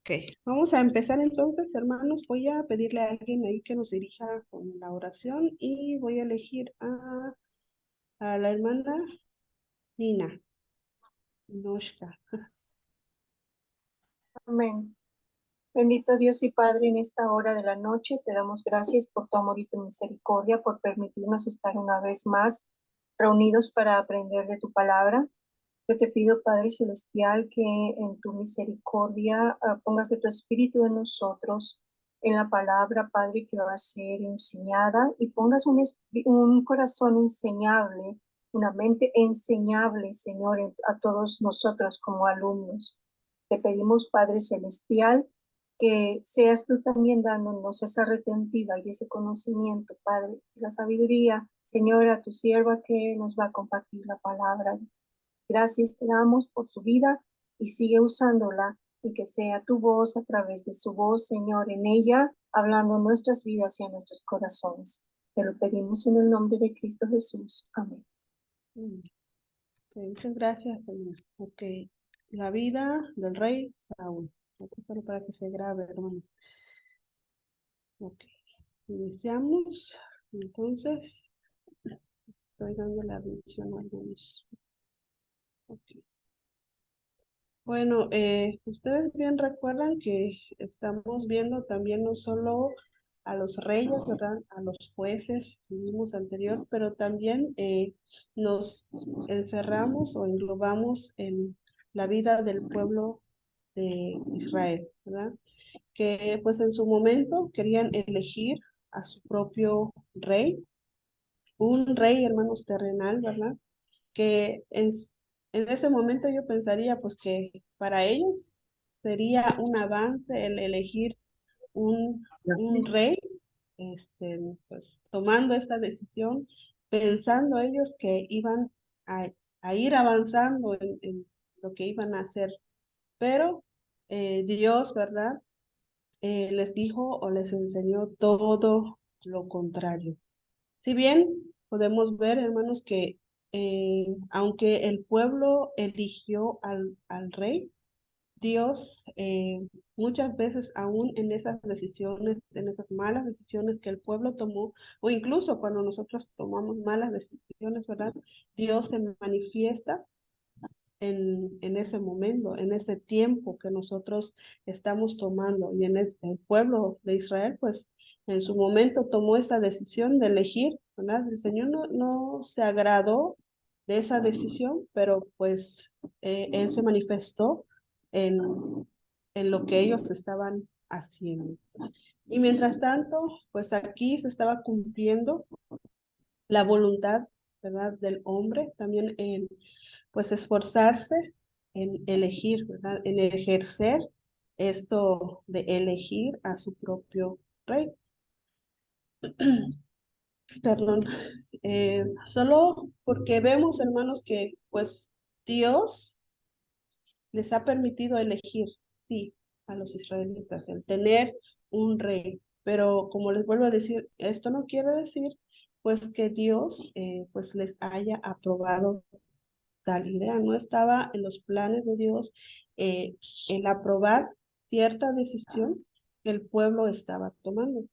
Ok, vamos a empezar entonces, hermanos. Voy a pedirle a alguien ahí que nos dirija con la oración y voy a elegir a la hermana Nina, Noshka. Amén. Bendito Dios y Padre, en esta hora de la noche te damos gracias por tu amor y tu misericordia, por permitirnos estar una vez más reunidos para aprender de tu palabra. Yo te pido, Padre Celestial, que en tu misericordia pongas de tu espíritu en nosotros, en la palabra, Padre, que va a ser enseñada, y pongas un corazón enseñable, una mente enseñable, Señor, a todos nosotros como alumnos. Te pedimos, Padre Celestial, que seas tú también dándonos esa retentiva y ese conocimiento, Padre, la sabiduría, Señora, tu sierva que nos va a compartir la palabra. Gracias te damos por su vida y sigue usándola y que sea tu voz a través de su voz, Señor, en ella, hablando en nuestras vidas y en nuestros corazones. Te lo pedimos en el nombre de Cristo Jesús. Amén. Mm, ok, muchas gracias, Señor. Ok, la vida del rey Saúl. Aquí solo para que se grabe, hermanos. Ok, iniciamos. Entonces, estoy dando la bendición a algunos. Ok. Bueno, ustedes bien recuerdan que estamos viendo también no solo a los reyes, ¿verdad? A los jueces, vimos anterior, pero también nos encerramos o englobamos en la vida del pueblo de Israel, ¿verdad? Que pues en su momento querían elegir a su propio rey, un rey, hermanos, terrenal, ¿verdad? Que en ese momento yo pensaría pues que para ellos sería un avance el elegir un rey, pues tomando esta decisión, pensando ellos que iban a, a ir avanzando en lo que iban a hacer. Pero Dios, ¿verdad? Les dijo o les enseñó todo lo contrario. Si bien podemos ver, hermanos, que aunque el pueblo eligió al rey, Dios muchas veces aún en esas decisiones, en esas malas decisiones que el pueblo tomó, o incluso cuando nosotros tomamos malas decisiones, ¿verdad? Dios se manifiesta en ese momento, en ese tiempo que nosotros estamos tomando. Y el pueblo de Israel, pues en su momento tomó esa decisión de elegir, ¿verdad? El Señor no se agradó de esa decisión, pero pues Él se manifestó en, en lo que ellos estaban haciendo. Y mientras tanto, pues aquí se estaba cumpliendo la voluntad, ¿verdad? Del hombre, también en pues esforzarse en elegir, ¿verdad? En ejercer esto de elegir a su propio rey. Perdón. Solo porque vemos, hermanos, que pues Dios les ha permitido elegir, sí, a los israelitas, el tener un rey. Pero como les vuelvo a decir, esto no quiere decir pues que Dios pues les haya aprobado tal idea. No estaba en los planes de Dios eh, el aprobar cierta decisión que el pueblo estaba tomando.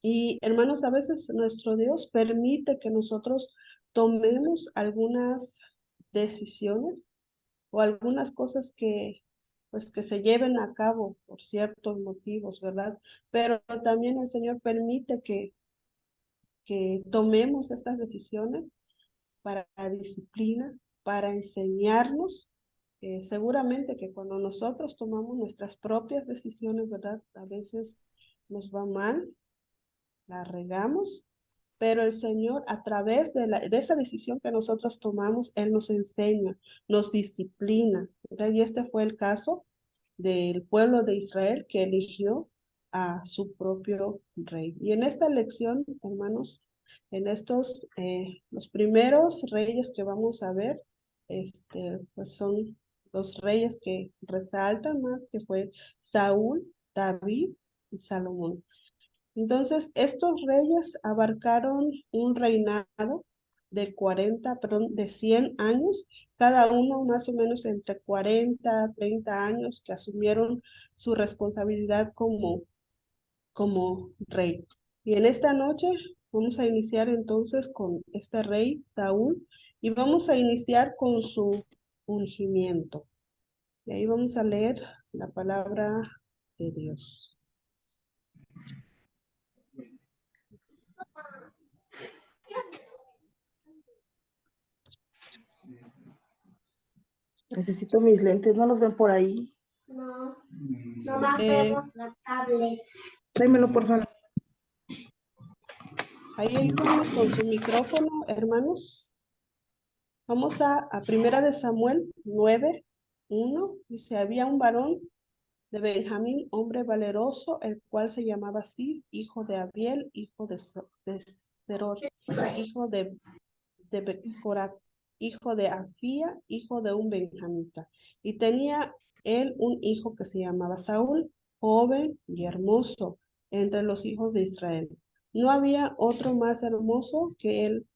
Y hermanos, a veces nuestro Dios permite que nosotros tomemos algunas decisiones o algunas cosas que pues que se lleven a cabo por ciertos motivos, ¿verdad? Pero también el Señor permite que tomemos estas decisiones para la disciplina, para enseñarnos. Seguramente que cuando nosotros tomamos nuestras propias decisiones, ¿verdad? A veces nos va mal, la regamos, pero el Señor a través de esa decisión que nosotros tomamos, Él nos enseña, nos disciplina, ¿verdad? Y este fue el caso del pueblo de Israel que eligió a su propio rey. Y en esta lección, hermanos, en estos, los primeros reyes que vamos a ver, pues son los reyes que resaltan más, que fue Saúl, David y Salomón. Entonces, estos reyes abarcaron un reinado de 100 años, cada uno más o menos entre 40, 30 años que asumieron su responsabilidad como rey. Y en esta noche vamos a iniciar entonces con este rey Saúl y vamos a iniciar con su ungimiento. Y ahí vamos a leer la palabra de Dios. Necesito mis lentes, ¿no los ven por ahí? No, nomás Eh, vemos la tablet. Tráemelo, por favor. Ahí ayúdenme con su micrófono, hermanos. Vamos a Primera de Samuel 9:1. Dice, había un varón de Benjamín, hombre valeroso, el cual se llamaba Sid, hijo de Abiel, hijo de Seror, hijo de Becorat, hijo de Afía, hijo de un benjamita. Y tenía él un hijo que se llamaba Saúl, joven y hermoso entre los hijos de Israel. No había otro más hermoso que él,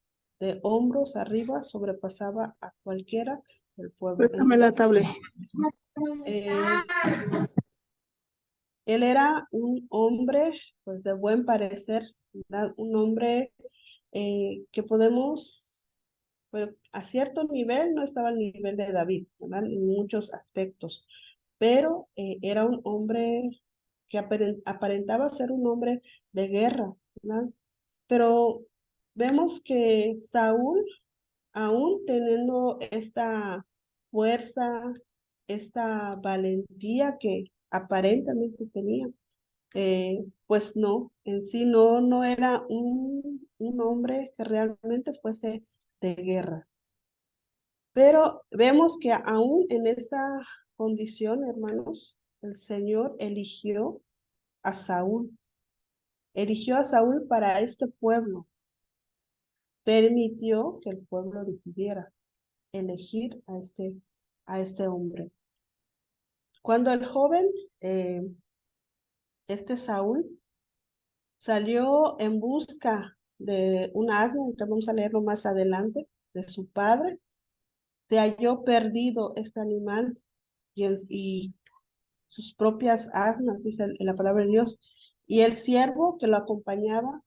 de hombros arriba sobrepasaba a cualquiera del pueblo. Préstame la tablet. Eh, Él era un hombre, pues, de buen parecer, ¿verdad? Un hombre que podemos, pues, a cierto nivel, no estaba al nivel de David, ¿verdad? En muchos aspectos, pero era un hombre que aparentaba ser un hombre de guerra, ¿verdad? Pero vemos que Saúl, aún teniendo esta fuerza, esta valentía que aparentemente tenía, pues no, en sí no era un hombre que realmente fuese de guerra. Pero vemos que aún en esa condición, hermanos, el Señor eligió a Saúl para este pueblo, permitió que el pueblo decidiera elegir a este hombre. Cuando el joven, eh, Saúl, salió en busca de una asna, que vamos a leerlo más adelante, de su padre, se halló perdido este animal y sus propias asnas, dice la palabra de Dios, y el siervo que lo acompañaba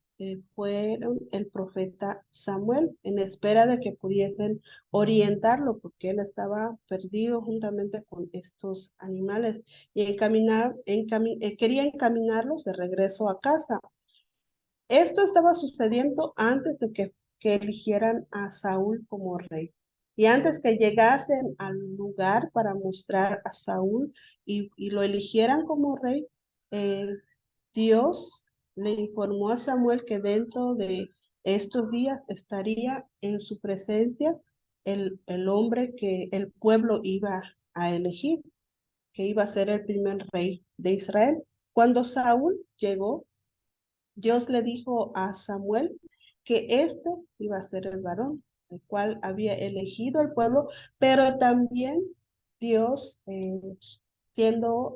fue el profeta Samuel, en espera de que pudiesen orientarlo, porque él estaba perdido juntamente con estos animales, y quería encaminarlos de regreso a casa. Esto estaba sucediendo antes de que eligieran a Saúl como rey. Y antes que llegasen al lugar para mostrar a Saúl y lo eligieran como rey, eh, Dios le informó a Samuel que dentro de estos días estaría en su presencia el hombre que el pueblo iba a elegir, que iba a ser el primer rey de Israel. Cuando Saúl llegó, Dios le dijo a Samuel que este iba a ser el varón, el cual había elegido el pueblo, pero también Dios, siendo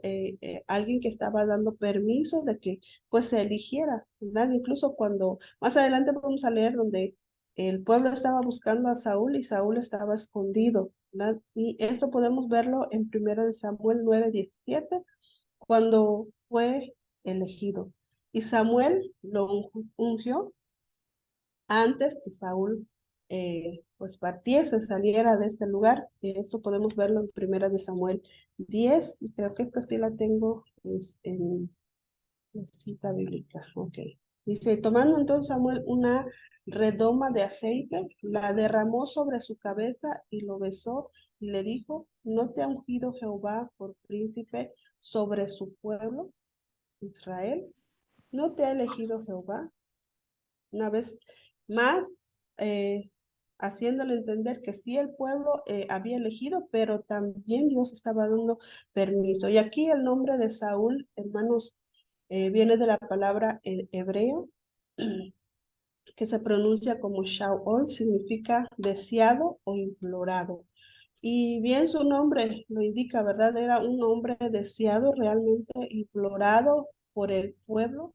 alguien que estaba dando permiso de que pues se eligiera, ¿verdad? Incluso cuando más adelante vamos a leer donde el pueblo estaba buscando a Saúl y Saúl estaba escondido, ¿verdad? Y esto podemos verlo en 1 Samuel 9:17, cuando fue elegido. Y Samuel lo ungió antes que Saúl pues partiese, saliera de este lugar. Y esto podemos verlo en 1 Samuel 10, y creo que esta sí la tengo en la cita bíblica. Ok. Dice, tomando entonces Samuel una redoma de aceite, la derramó sobre su cabeza y lo besó y le dijo, ¿no te ha ungido Jehová por príncipe sobre su pueblo, Israel? ¿No te ha elegido Jehová? Una vez más, eh, haciéndole entender que sí el pueblo había elegido, pero también Dios estaba dando permiso. Y aquí el nombre de Saúl, hermanos, viene de la palabra en hebreo, que se pronuncia como Shaul, significa deseado o implorado. Y bien su nombre lo indica, ¿verdad? Era un hombre deseado, realmente implorado por el pueblo.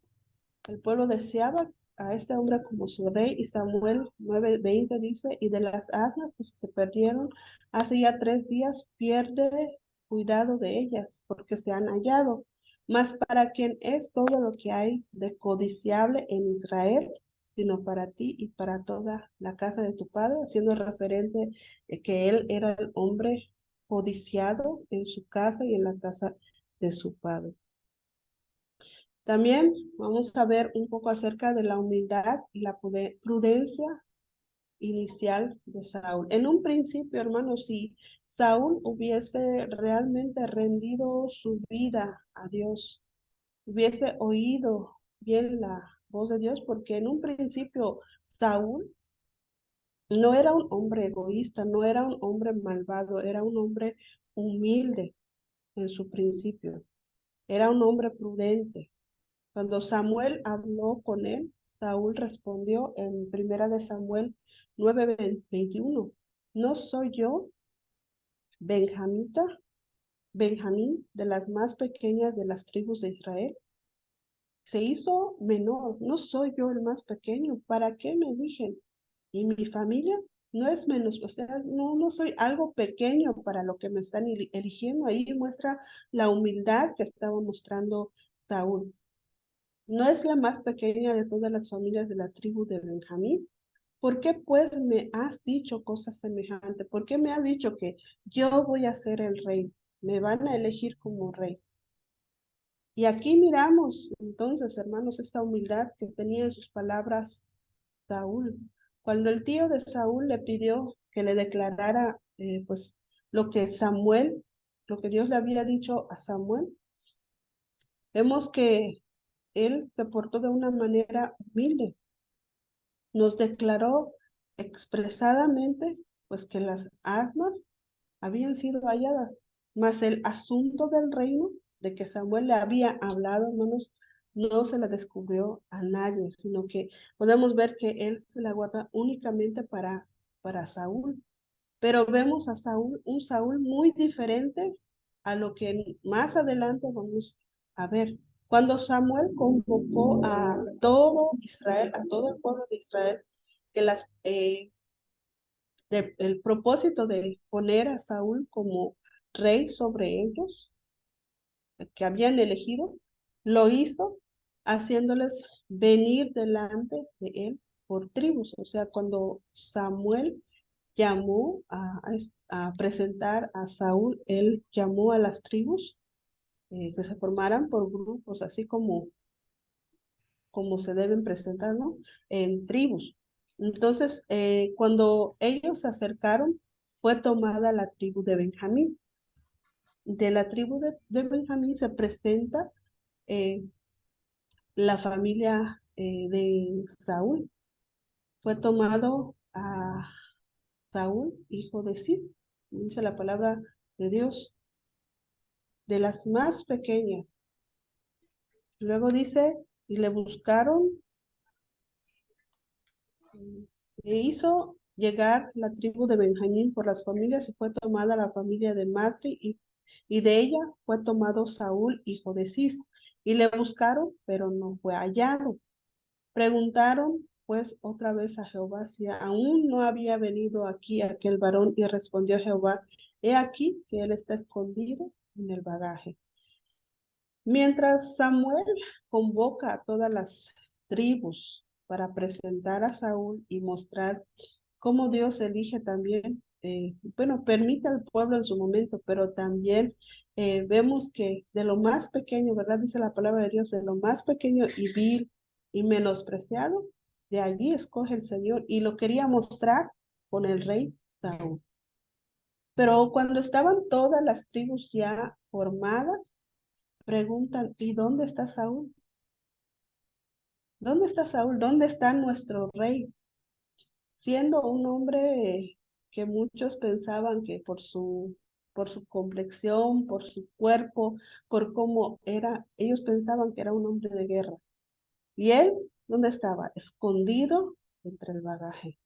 El pueblo deseaba a este hombre como su rey. Y Samuel 9:20 dice, y de las asnas que se perdieron hace ya 3 días, pierde cuidado de ellas, porque se han hallado. Mas para quien es todo lo que hay de codiciable en Israel, sino para ti y para toda la casa de tu padre, haciendo referente que él era el hombre codiciado en su casa y en la casa de su padre. También vamos a ver un poco acerca de la humildad y la prudencia inicial de Saúl. En un principio, hermanos, si Saúl hubiese realmente rendido su vida a Dios, hubiese oído bien la voz de Dios, porque en un principio Saúl no era un hombre egoísta, no era un hombre malvado, era un hombre humilde en su principio, era un hombre prudente. Cuando Samuel habló con él, Saúl respondió en 1 Samuel 9:21, ¿no soy yo Benjamín, de las más pequeñas de las tribus de Israel? Se hizo menor, ¿no soy yo el más pequeño? ¿Para qué me eligen? ¿Y mi familia? No es menos, o sea, no soy algo pequeño para lo que me están eligiendo. Ahí muestra la humildad que estaba mostrando Saúl. No es la más pequeña de todas las familias de la tribu de Benjamín. ¿Por qué pues me has dicho cosas semejantes? ¿Por qué me has dicho que yo voy a ser el rey? Me van a elegir como rey. Y aquí miramos entonces, hermanos, esta humildad que tenía en sus palabras Saúl. Cuando el tío de Saúl le pidió que le declarara pues lo que lo que Dios le había dicho a Samuel, vemos que él se portó de una manera humilde. Nos declaró expresadamente pues que las asnas habían sido halladas, mas el asunto del reino de que Samuel le había hablado, hermanos, no se la descubrió a nadie, sino que podemos ver que él se la guarda únicamente para Saúl. Pero vemos a Saúl, un Saúl muy diferente a lo que más adelante vamos a ver. Cuando Samuel convocó a todo Israel, a todo el pueblo de Israel, que el propósito de poner a Saúl como rey sobre ellos, que habían elegido, lo hizo haciéndoles venir delante de él por tribus. O sea, cuando Samuel llamó a presentar a Saúl, él llamó a las tribus que se formaran por grupos, así como se deben presentar, ¿no? En tribus. Entonces, cuando ellos se acercaron, fue tomada la tribu de Benjamín. De la tribu de Benjamín se presenta eh, la familia de Saúl. Fue tomado a Saúl, hijo de Cis, dice la palabra de Dios, de las más pequeñas. Luego dice, y le buscaron, e hizo llegar la tribu de Benjamín por las familias, y fue tomada la familia de Matri, y de ella fue tomado Saúl, hijo de Cis. Y le buscaron, pero no fue hallado. Preguntaron pues otra vez a Jehová si aún no había venido aquí aquel varón, y respondió Jehová, he aquí que él está escondido en el bagaje. Mientras Samuel convoca a todas las tribus para presentar a Saúl y mostrar cómo Dios elige también, bueno, permite al pueblo en su momento, pero también vemos que de lo más pequeño, ¿verdad? Dice la palabra de Dios, de lo más pequeño y vil y menospreciado, de allí escoge el Señor, y lo quería mostrar con el rey Saúl. Pero cuando estaban todas las tribus ya formadas, preguntan, ¿y dónde está Saúl? ¿Dónde está Saúl? ¿Dónde está nuestro rey? Siendo un hombre que muchos pensaban que por su complexión, por su cuerpo, por cómo era, ellos pensaban que era un hombre de guerra. ¿Y él dónde estaba? Escondido entre el bagaje.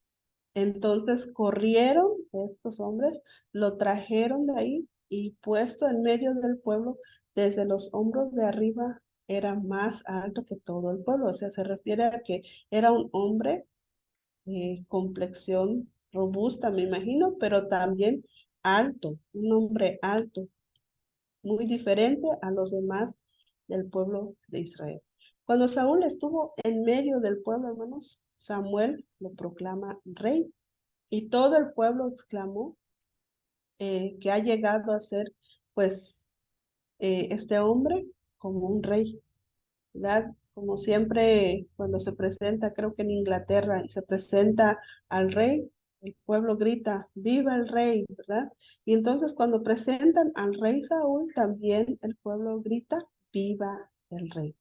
Entonces corrieron estos hombres, lo trajeron de ahí y puesto en medio del pueblo, desde los hombros de arriba era más alto que todo el pueblo. O sea, se refiere a que era un hombre complexión robusta, me imagino, pero también alto, un hombre alto, muy diferente a los demás del pueblo de Israel. Cuando Saúl estuvo en medio del pueblo, hermanos, Samuel lo proclama rey y todo el pueblo exclamó que ha llegado a ser, pues, este hombre como un rey, ¿verdad? Como siempre, cuando se presenta, creo que en Inglaterra, y se presenta al rey, el pueblo grita, ¡viva el rey!, ¿verdad? Y entonces cuando presentan al rey Saúl, también el pueblo grita, ¡viva el rey!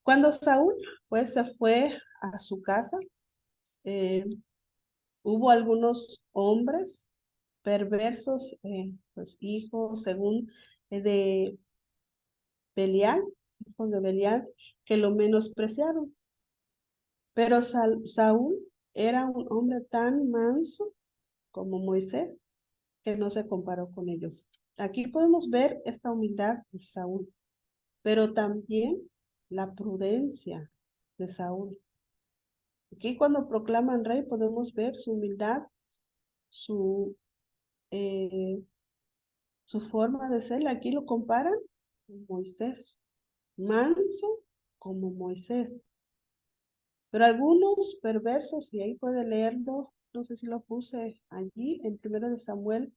Cuando Saúl, pues, se fue a su casa, eh, hubo algunos hombres perversos, pues hijos, según de Belial, hijos de Belial, que lo menospreciaron. Pero Saúl era un hombre tan manso como Moisés que no se comparó con ellos. Aquí podemos ver esta humildad de Saúl, pero también la prudencia de Saúl. Aquí cuando proclaman rey podemos ver su humildad, su, eh, su forma de ser. Aquí lo comparan con Moisés, manso como Moisés. Pero algunos perversos, y ahí puede leerlo, no sé si lo puse allí, en 1 de Samuel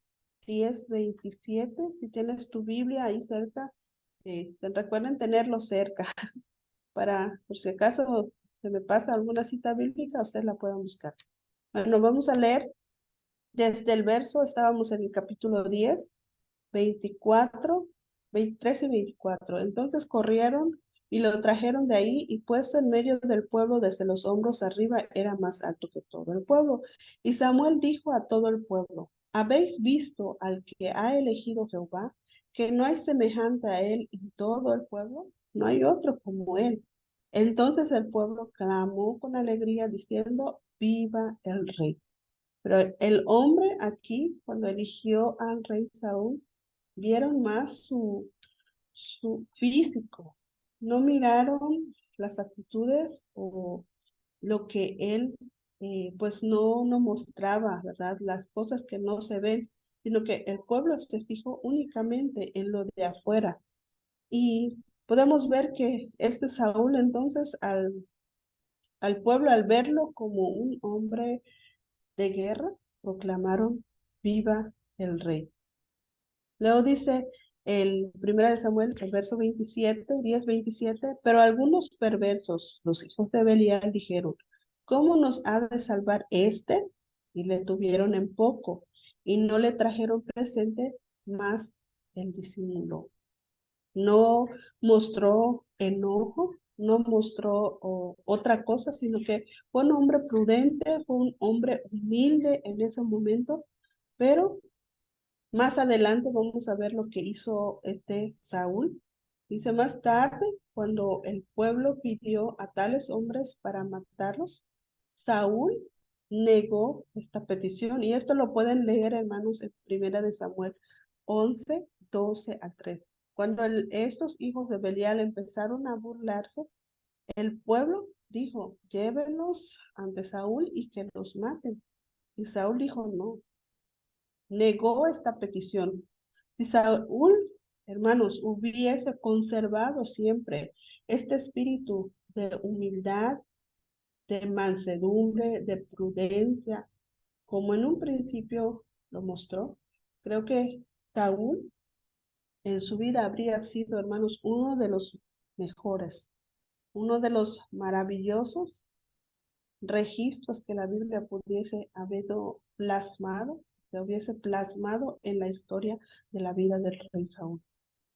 10:27, si tienes tu Biblia ahí cerca, recuerden tenerlo cerca, para, por si acaso se me pasa alguna cita bíblica, ustedes la puedan buscar. Bueno, vamos a leer desde el verso, estábamos en el capítulo 10, 24, 23 y 24. Entonces corrieron y lo trajeron de ahí y puesto en medio del pueblo desde los hombros arriba era más alto que todo el pueblo. Y Samuel dijo a todo el pueblo, ¿habéis visto al que ha elegido Jehová? Que no hay semejante a él en todo el pueblo, no hay otro como él. Entonces el pueblo clamó con alegría diciendo, viva el rey. Pero el hombre aquí, cuando eligió al rey Saúl, vieron más su físico, no miraron las actitudes o lo que él pues no mostraba, ¿verdad? Las cosas que no se ven, sino que el pueblo se fijó únicamente en lo de afuera. Y podemos ver que este Saúl entonces al pueblo, al verlo como un hombre de guerra, proclamaron viva el rey. Luego dice el 1 de Samuel, el verso 27, 10:27, pero algunos perversos, los hijos de Belial, dijeron, ¿cómo nos ha de salvar este? Y le tuvieron en poco, y no le trajeron presente, más el disimuló. No mostró enojo, no mostró otra cosa, sino que fue un hombre prudente, fue un hombre humilde en ese momento, pero más adelante vamos a ver lo que hizo este Saúl. Dice más tarde, cuando el pueblo pidió a tales hombres para matarlos, Saúl negó esta petición. Y esto lo pueden leer, hermanos, en 1 de Samuel 11, 12 al 13. Cuando estos hijos de Belial empezaron a burlarse, el pueblo dijo, llévenlos ante Saúl y que los maten. Y Saúl dijo, no, negó esta petición. Si Saúl, hermanos, hubiese conservado siempre este espíritu de humildad, de mansedumbre, de prudencia, como en un principio lo mostró, creo que Saúl en su vida habría sido, hermanos, uno de los mejores, uno de los maravillosos registros que la Biblia pudiese haber plasmado, se hubiese plasmado en la historia de la vida del rey Saúl.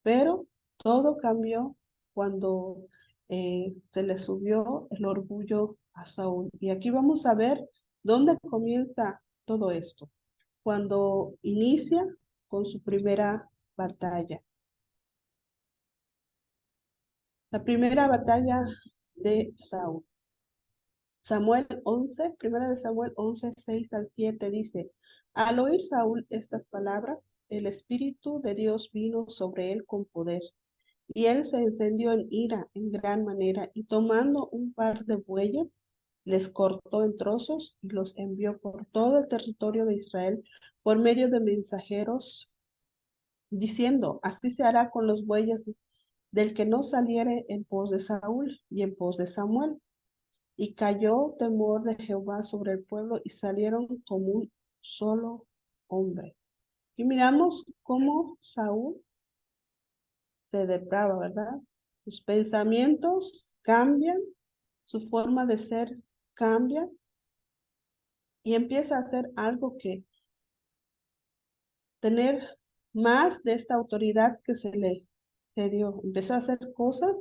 Pero todo cambió cuando se le subió el orgullo a Saúl. Y aquí vamos a ver dónde comienza todo esto. Cuando inicia con su primera batalla. La primera batalla de Saúl. Samuel 11, 1 de Samuel 11, 6 al 7 dice, al oír Saúl estas palabras, el Espíritu de Dios vino sobre él con poder, Y él se encendió en ira en gran manera, y tomando un par de bueyes, les cortó en trozos y los envió por todo el territorio de Israel por medio de mensajeros, diciendo, así se hará con los bueyes del que no saliere en pos de Saúl y en pos de Samuel. Y cayó temor de Jehová sobre el pueblo y salieron como un solo hombre. Y miramos cómo Saúl se deprava, ¿verdad? Sus pensamientos cambian, su forma de ser cambia y empieza a hacer algo que tener más de esta autoridad que se le dio. Empezó a hacer cosas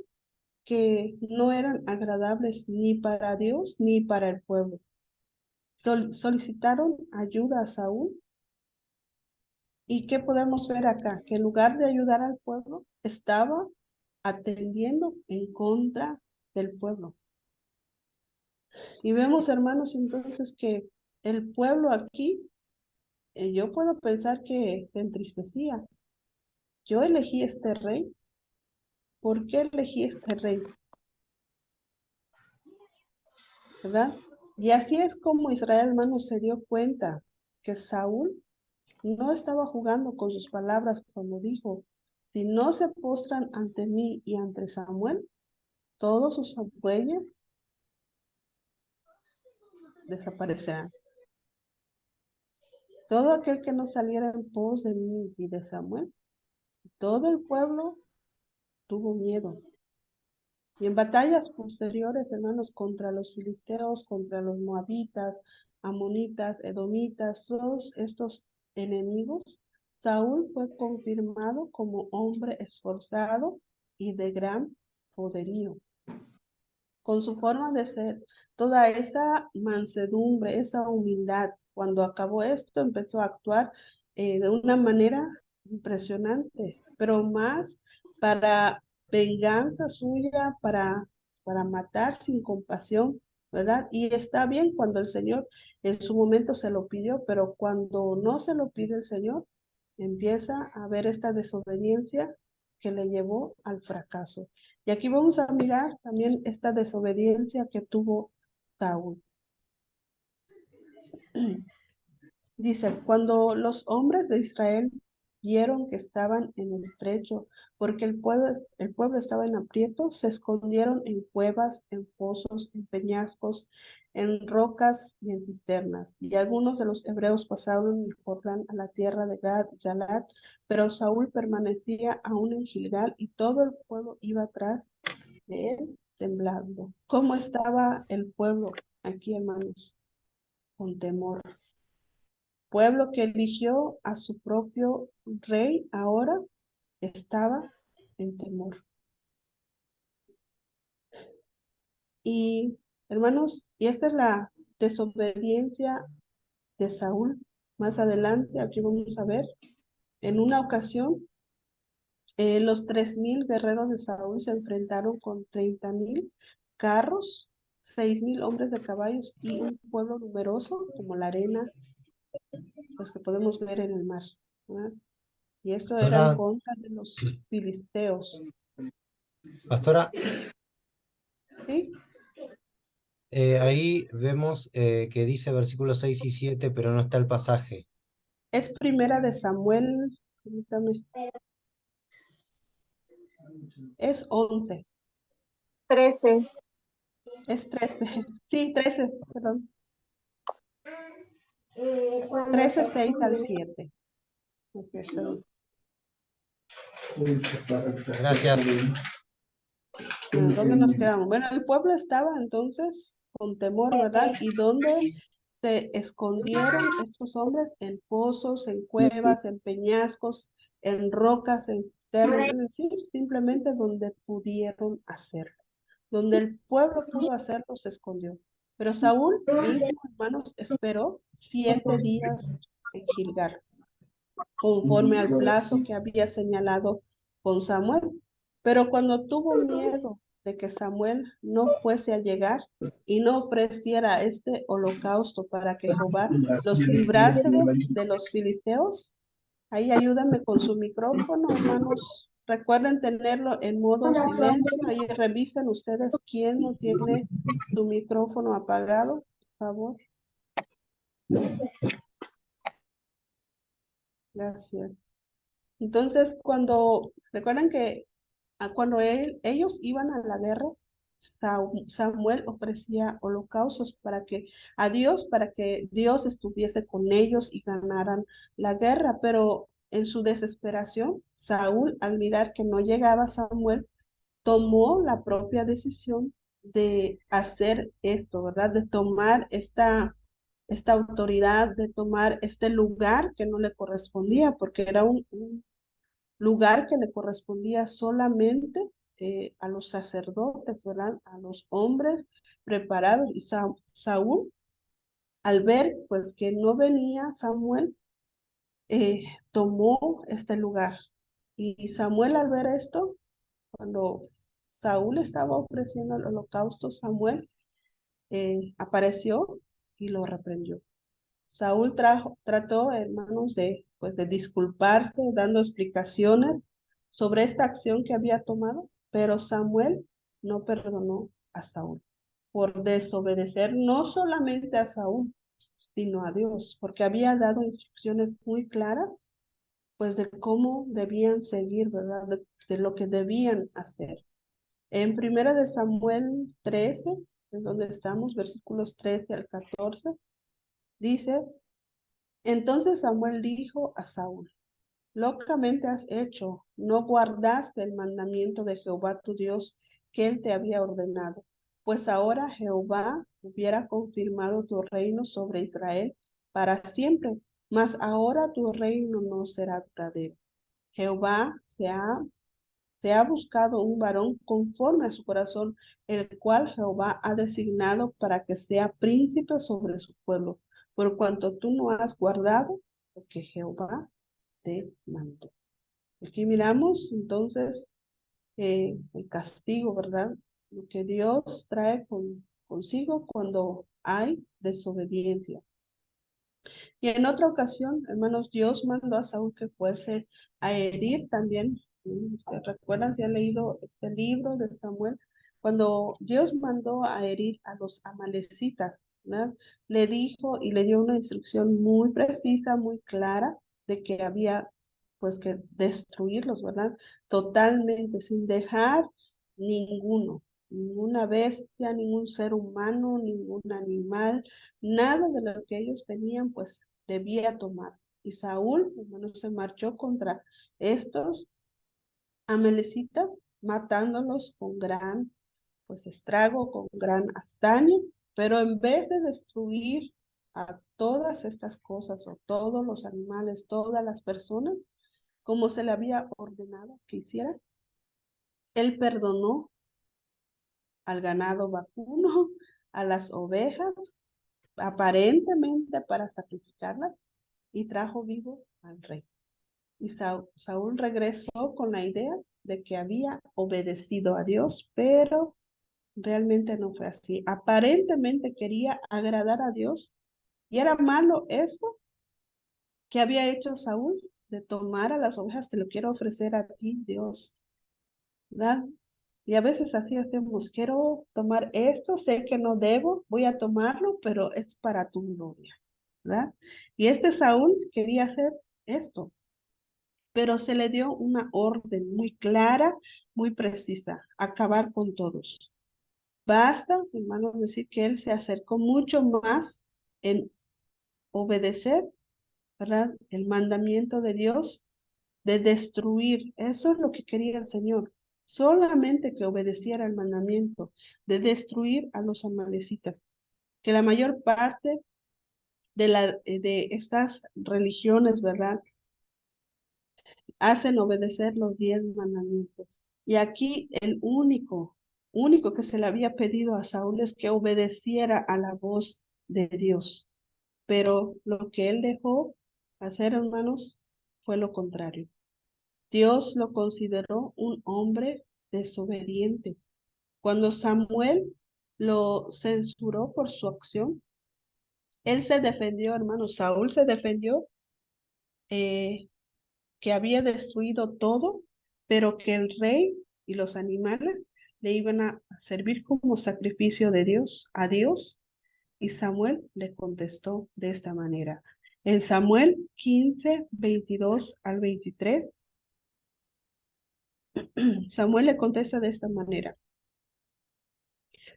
que no eran agradables ni para Dios ni para el pueblo. Solicitaron ayuda a Saúl. ¿Y qué podemos ver acá? Que en lugar de ayudar al pueblo, estaba atendiendo en contra del pueblo. Y vemos, hermanos, entonces que el pueblo aquí, yo puedo pensar que se entristecía. Yo elegí este rey. ¿Por qué elegí este rey? ¿Verdad? Y así es como Israel, hermanos, se dio cuenta que Saúl no estaba jugando con sus palabras cuando dijo, si no se postran ante mí y ante Samuel, todos sus bueyes desaparecerán. Todo aquel que no saliera en pos de mí y de Samuel, todo el pueblo tuvo miedo. Y en batallas posteriores, hermanos, contra los filisteos, contra los moabitas, amonitas, edomitas, todos estos enemigos, Saúl fue confirmado como hombre esforzado y de gran poderío. Con su forma de ser, toda esa mansedumbre, esa humildad, cuando acabó esto, empezó a actuar de una manera impresionante, pero más para venganza suya, para matar sin compasión, ¿verdad? Y está bien cuando el Señor en su momento se lo pidió, pero cuando no se lo pide el Señor, empieza a haber esta desobediencia que le llevó al fracaso. Y aquí vamos a mirar también esta desobediencia que tuvo Saúl. Dice, cuando los hombres de Israel vieron que estaban en el estrecho, porque el pueblo estaba en aprieto, se escondieron en cuevas, en pozos, en peñascos, en rocas y en cisternas. Y algunos de los hebreos pasaron el Jordán a la tierra de Gad y Galad, pero Saúl permanecía aún en Gilgal y todo el pueblo iba atrás de él temblando. ¿Cómo estaba el pueblo aquí, hermanos? Con temor. Pueblo que eligió a su propio rey, ahora estaba en temor. Y, hermanos, y esta es la desobediencia de Saúl. Más adelante, aquí vamos a ver, en una ocasión, los 3,000 guerreros de Saúl se enfrentaron con 30,000 carros, 6,000 hombres de caballos y un pueblo numeroso como la arena, pues que podemos ver en el mar, ¿verdad? Y esto era en Pastora, contra de los filisteos, pastora, ¿sí? ahí vemos que dice versículos 6 y 7, pero no está el pasaje. Es primera de Samuel, permítame, es 11, 13. es 13, sí, 13, perdón, Cuando 13, se 6 al sube. 7. Ok, perdón. Gracias. ¿Dónde nos quedamos? Bueno, el pueblo estaba entonces con temor, ¿verdad? ¿Y dónde se escondieron estos hombres? En pozos, en cuevas, en peñascos, en rocas, en cisternas, es decir, simplemente donde pudieron hacerlo. Donde el pueblo pudo hacerlo, se escondió. Pero Saúl mismo, hermanos, esperó 7 días en Gilgal, conforme al plazo que había señalado con Samuel. Pero cuando tuvo miedo de que Samuel no fuese a llegar y no ofreciera este holocausto para que Jehová los librase de los filisteos, ahí ayúdame con su micrófono, hermanos recuerden tenerlo en modo silencio. Ahí revisen ustedes quién no tiene su micrófono apagado, por favor. Gracias. Entonces, recuerdan que cuando ellos iban a la guerra, Samuel ofrecía holocaustos a Dios, para que Dios estuviese con ellos y ganaran la guerra. Pero en su desesperación, Saúl, al mirar que no llegaba Samuel, tomó la propia decisión de hacer esto, ¿verdad? De tomar esta autoridad, de tomar este lugar que no le correspondía, porque era un lugar que le correspondía solamente a los sacerdotes, ¿verdad? A los hombres preparados. Y Saúl, al ver pues que no venía Samuel, tomó este lugar. Y Samuel, al ver esto, cuando Saúl estaba ofreciendo el holocausto, Samuel apareció y lo reprendió. Saúl trató, hermanos, de disculparse, dando explicaciones sobre esta acción que había tomado, pero Samuel no perdonó a Saúl por desobedecer no solamente a Saúl, sino a Dios, porque había dado instrucciones muy claras, pues de cómo debían seguir, ¿verdad? De lo que debían hacer. En Primera de Samuel 13, en donde estamos, versículos 13 al 14, dice: entonces Samuel dijo a Saúl: locamente has hecho, no guardaste el mandamiento de Jehová tu Dios que él te había ordenado, pues ahora Jehová hubiera confirmado tu reino sobre Israel para siempre, mas ahora tu reino no será duradero. Jehová se ha buscado un varón conforme a su corazón, el cual Jehová ha designado para que sea príncipe sobre su pueblo, por cuanto tú no has guardado lo que Jehová te mandó. Aquí miramos entonces el castigo, ¿verdad? Lo que Dios trae consigo cuando hay desobediencia. Y en otra ocasión, hermanos, Dios mandó a Saúl que fuese a herir también. ¿Ustedes recuerdan si han leído este libro de Samuel? Cuando Dios mandó a herir a los amalecitas, ¿verdad? Le dijo y le dio una instrucción muy precisa, muy clara, de que había pues que destruirlos, ¿verdad? Totalmente, sin dejar ninguno, ninguna bestia, ningún ser humano, ningún animal, nada de lo que ellos tenían, pues debía tomar. Y Saúl, hermano, se marchó contra estos amalecitas, matándolos con gran, pues estrago, con gran hazaña, pero en vez de destruir a todas estas cosas o todos los animales, todas las personas, como se le había ordenado que hiciera, él perdonó al ganado vacuno, a las ovejas, aparentemente para sacrificarlas, y trajo vivo al rey. Y Saúl regresó con la idea de que había obedecido a Dios, pero realmente no fue así. Aparentemente quería agradar a Dios, y era malo esto que había hecho Saúl, de tomar a las ovejas. Te lo quiero ofrecer a ti, Dios, ¿verdad? Y a veces así hacemos: quiero tomar esto, sé que no debo, voy a tomarlo, pero es para tu gloria, ¿verdad? Y este Saúl quería hacer esto, pero se le dio una orden muy clara, muy precisa: acabar con todos. Basta, hermanos, decir que él se acercó mucho más en obedecer, ¿verdad?, el mandamiento de Dios, de destruir. Eso es lo que quería el Señor. Solamente que obedeciera el mandamiento de destruir a los amalecitas. Que la mayor parte de estas religiones, ¿verdad?, hacen obedecer los 10 mandamientos. Y aquí el único que se le había pedido a Saúl es que obedeciera a la voz de Dios. Pero lo que él dejó hacer, hermanos, fue lo contrario. Dios lo consideró un hombre desobediente. Cuando Samuel lo censuró por su acción, él se defendió, hermanos. Saúl se defendió, que había destruido todo, pero que el rey y los animales le iban a servir como sacrificio de Dios, a Dios. Y Samuel le contestó de esta manera. En Samuel 15, 22 al 23, Samuel le contesta de esta manera.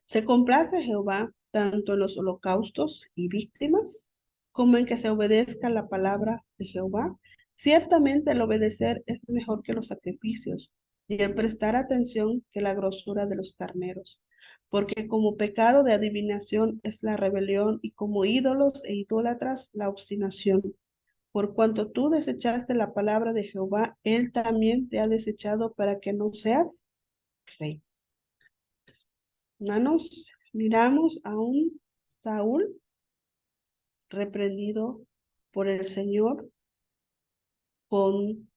Se complace Jehová tanto en los holocaustos y víctimas, como en que se obedezca la palabra de Jehová. Ciertamente el obedecer es mejor que los sacrificios, y el prestar atención que la grosura de los carneros. Porque como pecado de adivinación es la rebelión, y como ídolos e idólatras la obstinación. Por cuanto tú desechaste la palabra de Jehová, él también te ha desechado para que no seas rey. Hermanos, miramos a un Saúl reprendido por el Señor con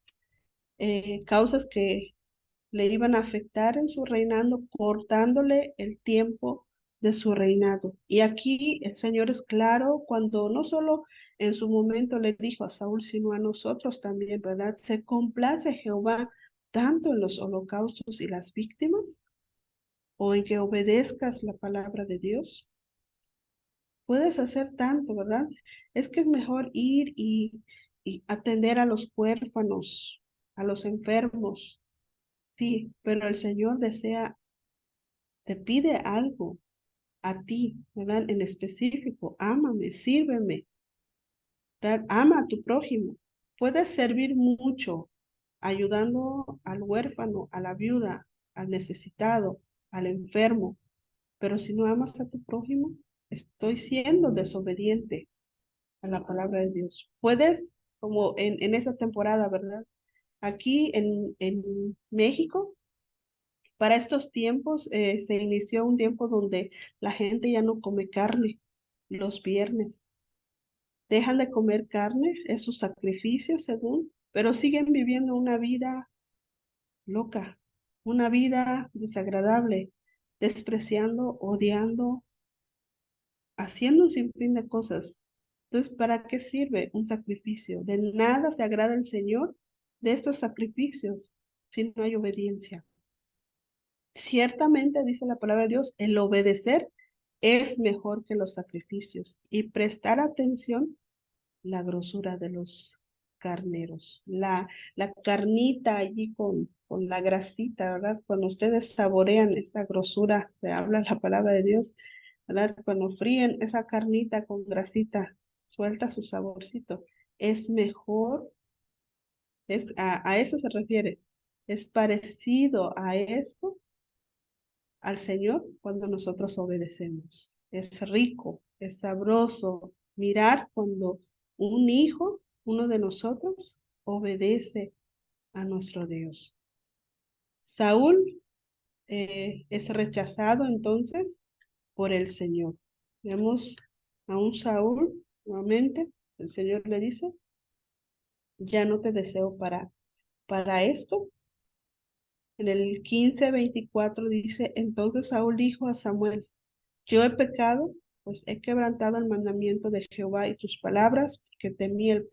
causas que le iban a afectar en su reinado, cortándole el tiempo de su reinado. Y aquí el Señor es claro cuando no solo en su momento le dijo a Saúl, sino a nosotros también, ¿verdad? Se complace Jehová tanto en los holocaustos y las víctimas, o en que obedezcas la palabra de Dios. Puedes hacer tanto, ¿verdad? Es que es mejor ir y atender a los huérfanos, a los enfermos. Sí, pero el Señor desea, te pide algo a ti, ¿verdad? En específico, ámame, sírveme, ¿verdad? Ama a tu prójimo. Puedes servir mucho ayudando al huérfano, a la viuda, al necesitado, al enfermo, pero si no amas a tu prójimo, estoy siendo desobediente a la palabra de Dios. Puedes, como en esa temporada, ¿verdad? Aquí en México, para estos tiempos se inició un tiempo donde la gente ya no come carne los viernes. Dejan de comer carne, es su sacrificio según, pero siguen viviendo una vida loca, una vida desagradable, despreciando, odiando, haciendo un sinfín de cosas. Entonces, ¿para qué sirve un sacrificio? De nada se agrada el Señor de estos sacrificios si no hay obediencia. Ciertamente, dice la palabra de Dios, el obedecer es mejor que los sacrificios y prestar atención la grosura de los carneros, la carnita allí con la grasita, ¿verdad? Cuando ustedes saborean esta grosura, se habla la palabra de Dios, ¿verdad? Cuando fríen esa carnita con grasita, suelta su saborcito. Es mejor, a eso se refiere. Es parecido a eso al Señor cuando nosotros obedecemos. Es rico, es sabroso mirar cuando un hijo, uno de nosotros, obedece a nuestro Dios. Saúl es rechazado entonces por el Señor. Vemos a un Saúl nuevamente, el Señor le dice, ya no te deseo para esto. En el 15:24 dice, entonces Saúl dijo a Samuel, yo he pecado, pues he quebrantado el mandamiento de Jehová y tus palabras, que temí al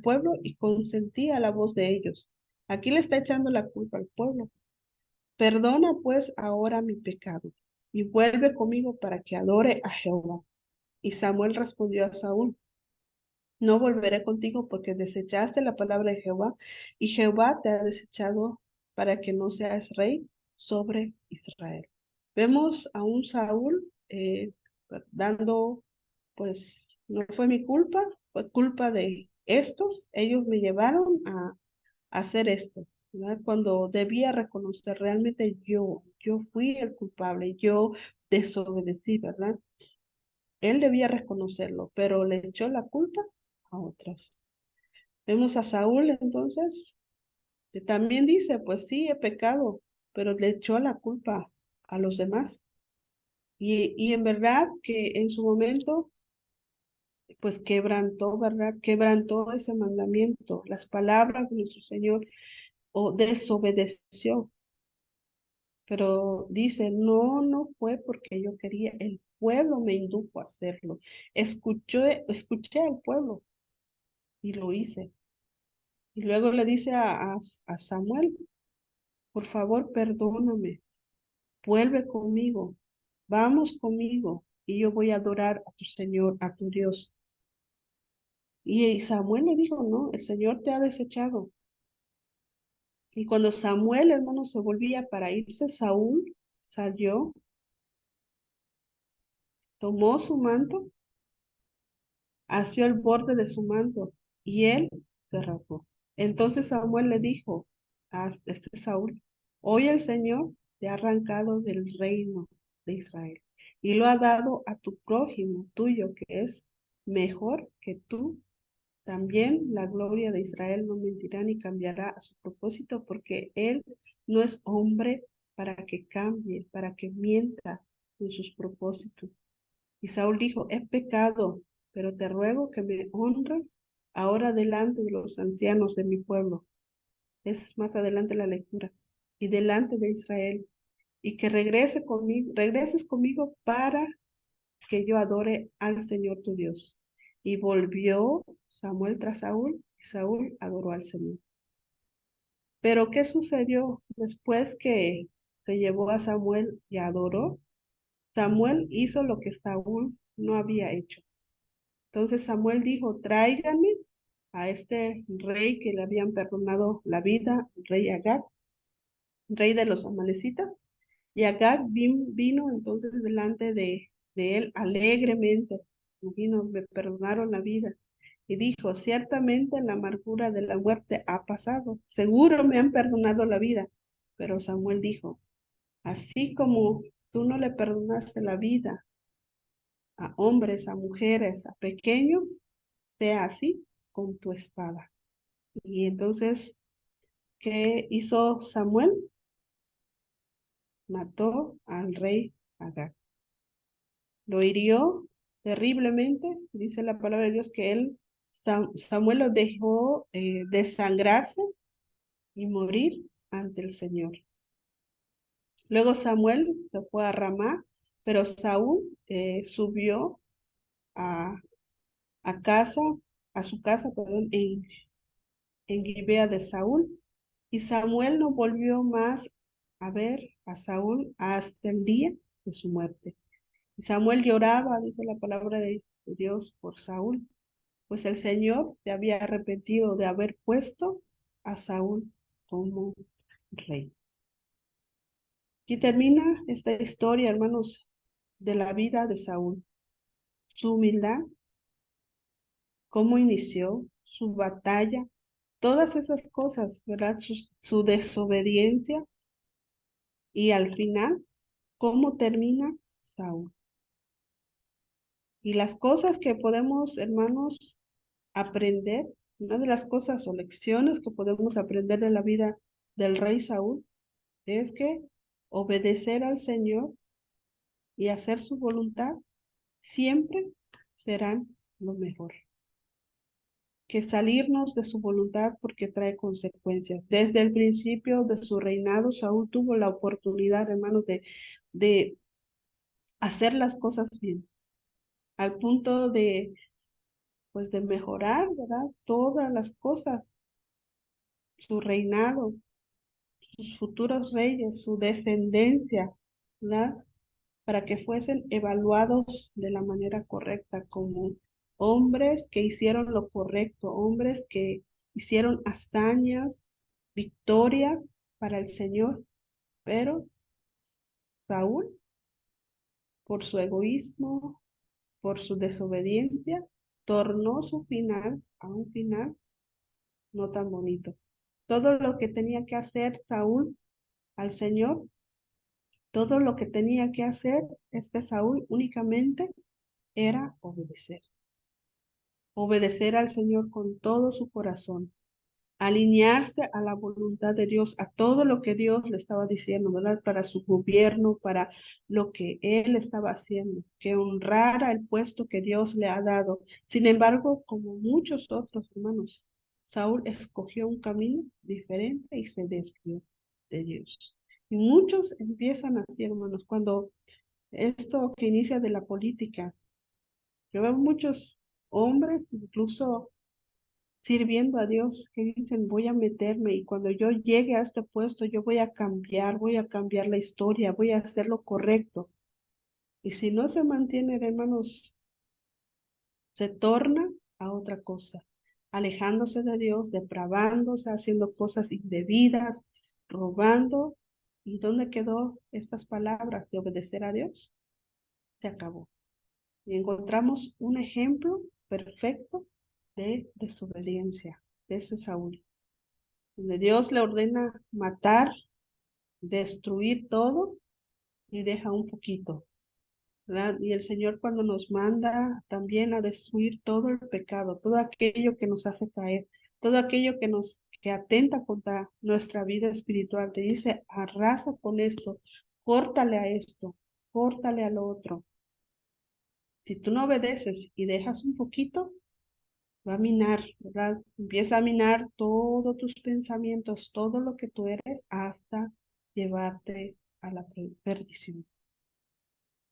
pueblo y consentí a la voz de ellos. Aquí le está echando la culpa al pueblo. Perdona pues ahora mi pecado y vuelve conmigo para que adore a Jehová. Y Samuel respondió a Saúl, no volveré contigo porque desechaste la palabra de Jehová y Jehová te ha desechado para que no seas rey sobre Israel. Vemos a un Saúl dando, pues, no fue mi culpa, fue culpa de estos, ellos me llevaron a hacer esto, ¿verdad? Cuando debía reconocer realmente yo fui el culpable, yo desobedecí, ¿verdad? Él debía reconocerlo, pero le echó la culpa a otros. Vemos a Saúl entonces, que también dice, pues sí, he pecado, pero le echó la culpa a los demás. Y en verdad que en su momento, pues quebrantó, ¿verdad? Quebrantó ese mandamiento, las palabras de nuestro Señor, o desobedeció. Pero dice, no fue porque yo quería, el pueblo me indujo a hacerlo. Escuché al pueblo y lo hice. Y luego le dice a Samuel, por favor, perdóname, vuelve conmigo, vamos conmigo, y yo voy a adorar a tu Señor, a tu Dios. Y Samuel le dijo, no, el Señor te ha desechado. Y cuando Samuel, hermano, se volvía para irse, Saúl salió, tomó su manto, asió el borde de su manto, y él se rasgó. Entonces Samuel le dijo a Saúl, hoy el Señor te ha arrancado del reino de Israel y lo ha dado a tu prójimo tuyo, que es mejor que tú. También la gloria de Israel no mentirá ni cambiará a su propósito, porque él no es hombre para que cambie, para que mienta en sus propósitos. Y Saúl dijo, he pecado, pero te ruego que me honres ahora delante de los ancianos de mi pueblo. Es más adelante la lectura. Y delante de Israel. Y que regreses conmigo para que yo adore al Señor tu Dios. Y volvió Samuel tras Saúl, y Saúl adoró al Señor. Pero ¿qué sucedió después que se llevó a Samuel y adoró? Samuel hizo lo que Saúl no había hecho. Entonces Samuel dijo, tráiganme a este rey que le habían perdonado la vida, rey Agag, rey de los amalecitas. Y Agag vino entonces delante de él alegremente. Vino, me perdonaron la vida. Y dijo, ciertamente la amargura de la muerte ha pasado. Seguro me han perdonado la vida. Pero Samuel dijo, así como tú no le perdonaste la vida a hombres, a mujeres, a pequeños, sea así con tu espada. Y entonces, ¿qué hizo Samuel? Mató al rey Agag. Lo hirió terriblemente, dice la palabra de Dios que Samuel lo dejó desangrarse y morir ante el Señor. Luego Samuel se fue a Ramá, pero Saúl subió a, a casa, a su casa, perdón, en Gibea de Saúl, y Samuel no volvió más a ver a Saúl hasta el día de su muerte. Y Samuel lloraba, dice la palabra de Dios, por Saúl, pues el Señor se había arrepentido de haber puesto a Saúl como rey. Y termina esta historia, hermanos, de la vida de Saúl. Su humildad, cómo inició, su batalla, todas esas cosas, ¿verdad? Su desobediencia y al final, cómo termina Saúl. Y las cosas que podemos, hermanos, aprender, una de las cosas o lecciones que podemos aprender de la vida del rey Saúl es que obedecer al Señor y hacer su voluntad siempre serán lo mejor. Que salirnos de su voluntad porque trae consecuencias. Desde el principio de su reinado, Saúl tuvo la oportunidad, hermanos, de hacer las cosas bien, al punto pues, de mejorar, ¿verdad? Todas las cosas, su reinado, sus futuros reyes, su descendencia, ¿verdad? Para que fuesen evaluados de la manera correcta como hombres que hicieron lo correcto, hombres que hicieron hazañas, victorias para el Señor, pero Saúl, por su egoísmo, por su desobediencia, tornó su final a un final no tan bonito. Todo lo que tenía que hacer Saúl al Señor, todo lo que tenía que hacer Saúl únicamente era obedecer. Obedecer al Señor con todo su corazón, alinearse a la voluntad de Dios, a todo lo que Dios le estaba diciendo, ¿verdad? Para su gobierno, para lo que él estaba haciendo, que honrara el puesto que Dios le ha dado. Sin embargo, como muchos otros hermanos, Saúl escogió un camino diferente y se desvió de Dios. Y muchos empiezan así, hermanos, cuando esto que inicia de la política, yo veo muchos hombres, incluso sirviendo a Dios, que dicen, voy a meterme y cuando yo llegue a este puesto, yo voy a cambiar la historia, voy a hacer lo correcto. Y si no se mantiene, hermanos, se torna a otra cosa, alejándose de Dios, depravándose, haciendo cosas indebidas, robando. ¿Y dónde quedó estas palabras de obedecer a Dios? Se acabó. Y encontramos un ejemplo perfecto de desobediencia de ese Saúl, donde Dios le ordena matar, destruir todo y deja un poquito, ¿verdad? Y el Señor cuando nos manda también a destruir todo el pecado, todo aquello que nos hace caer, todo aquello que atenta contra nuestra vida espiritual, te dice, arrasa con esto, córtale a esto, córtale al otro. Si tú no obedeces y dejas un poquito, va a minar, ¿verdad? Empieza a minar todos tus pensamientos, todo lo que tú eres, hasta llevarte a la perdición.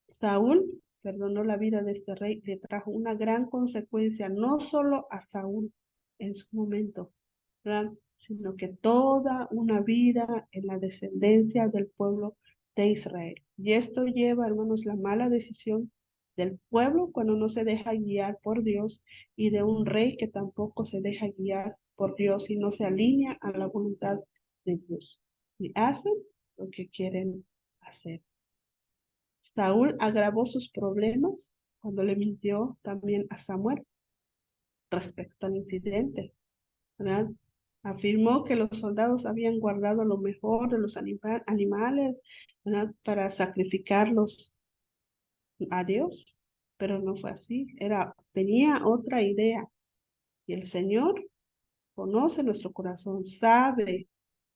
Saúl perdonó la vida de este rey, le trajo una gran consecuencia, no solo a Saúl en su momento, ¿verdad? Sino que toda una vida en la descendencia del pueblo de Israel. Y esto lleva, hermanos, la mala decisión del pueblo cuando no se deja guiar por Dios y de un rey que tampoco se deja guiar por Dios y no se alinea a la voluntad de Dios. Y hacen lo que quieren hacer. Saúl agravó sus problemas cuando le mintió también a Samuel respecto al incidente, ¿verdad? Afirmó que los soldados habían guardado lo mejor de los animales, ¿verdad? Para sacrificarlos a Dios, pero no fue así. Tenía otra idea. Y el Señor conoce nuestro corazón, sabe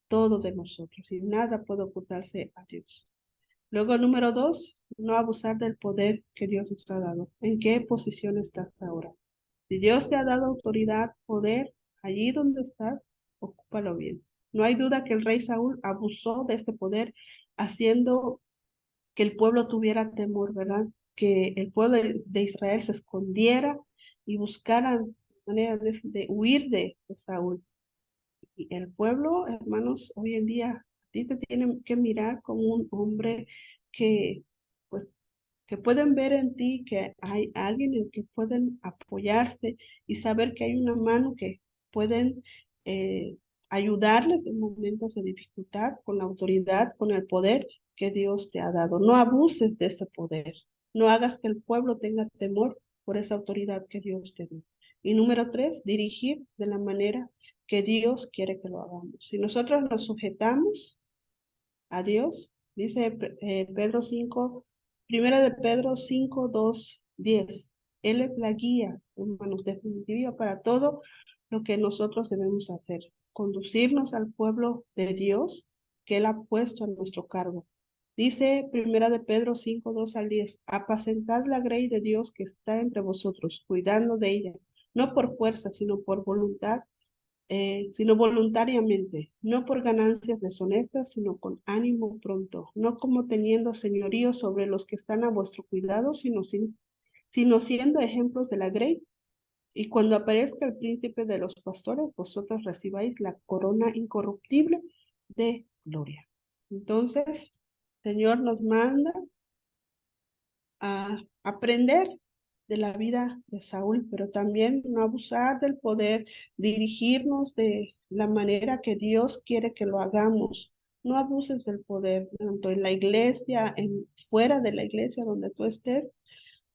todo de nosotros y nada puede ocultarse a Dios. Luego, número 2, no abusar del poder que Dios nos ha dado. ¿En qué posición estás ahora? Si Dios te ha dado autoridad, poder, allí donde estás, ocúpalo bien. No hay duda que el rey Saúl abusó de este poder, haciendo que el pueblo tuviera temor, ¿verdad? Que el pueblo de Israel se escondiera y buscara manera de huir de Saúl. Y el pueblo, hermanos, hoy en día a ti te tienen que mirar como un hombre que, pues, que pueden ver en ti que hay alguien en que pueden apoyarse y saber que hay una mano que pueden ayudarles en momentos de dificultad con la autoridad, con el poder que Dios te ha dado. No abuses de ese poder. No hagas que el pueblo tenga temor por esa autoridad que Dios te dio. Y número 3, dirigir de la manera que Dios quiere que lo hagamos. Si nosotros nos sujetamos a Dios, dice Pedro 5, primera de Pedro 5, 2, 10. Él es la guía, hermanos, definitiva para todo lo que nosotros debemos hacer. Conducirnos al pueblo de Dios que Él ha puesto a nuestro cargo. Dice primera de Pedro 5, 2 al 10. Apacentad la grey de Dios que está entre vosotros, cuidando de ella, no por fuerza, sino por voluntad, sino voluntariamente, no por ganancias deshonestas, sino con ánimo pronto, no como teniendo señorío sobre los que están a vuestro cuidado, sino siendo ejemplos de la grey. Y cuando aparezca el príncipe de los pastores, vosotros recibáis la corona incorruptible de gloria. Entonces, Señor nos manda a aprender de la vida de Saúl, pero también no abusar del poder, dirigirnos de la manera que Dios quiere que lo hagamos. No abuses del poder, tanto en la iglesia, fuera de la iglesia donde tú estés,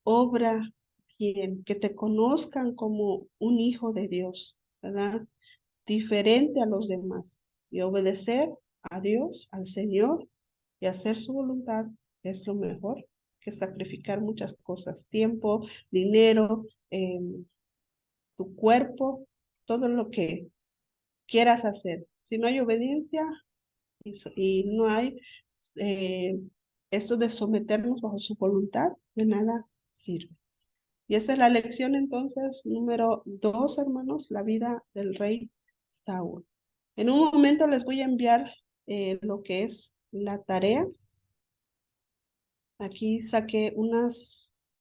obra bien, que te conozcan como un hijo de Dios, ¿verdad? Diferente a los demás y obedecer a Dios, al Señor y hacer su voluntad es lo mejor que sacrificar muchas cosas, tiempo, dinero, tu cuerpo, todo lo que quieras hacer. Si no hay obediencia y no hay eh, esto de someternos bajo su voluntad, de nada sirve. Y esta es la lección entonces número 2, hermanos, la vida del rey Saúl. En un momento les voy a enviar lo que es la tarea. Aquí saqué unas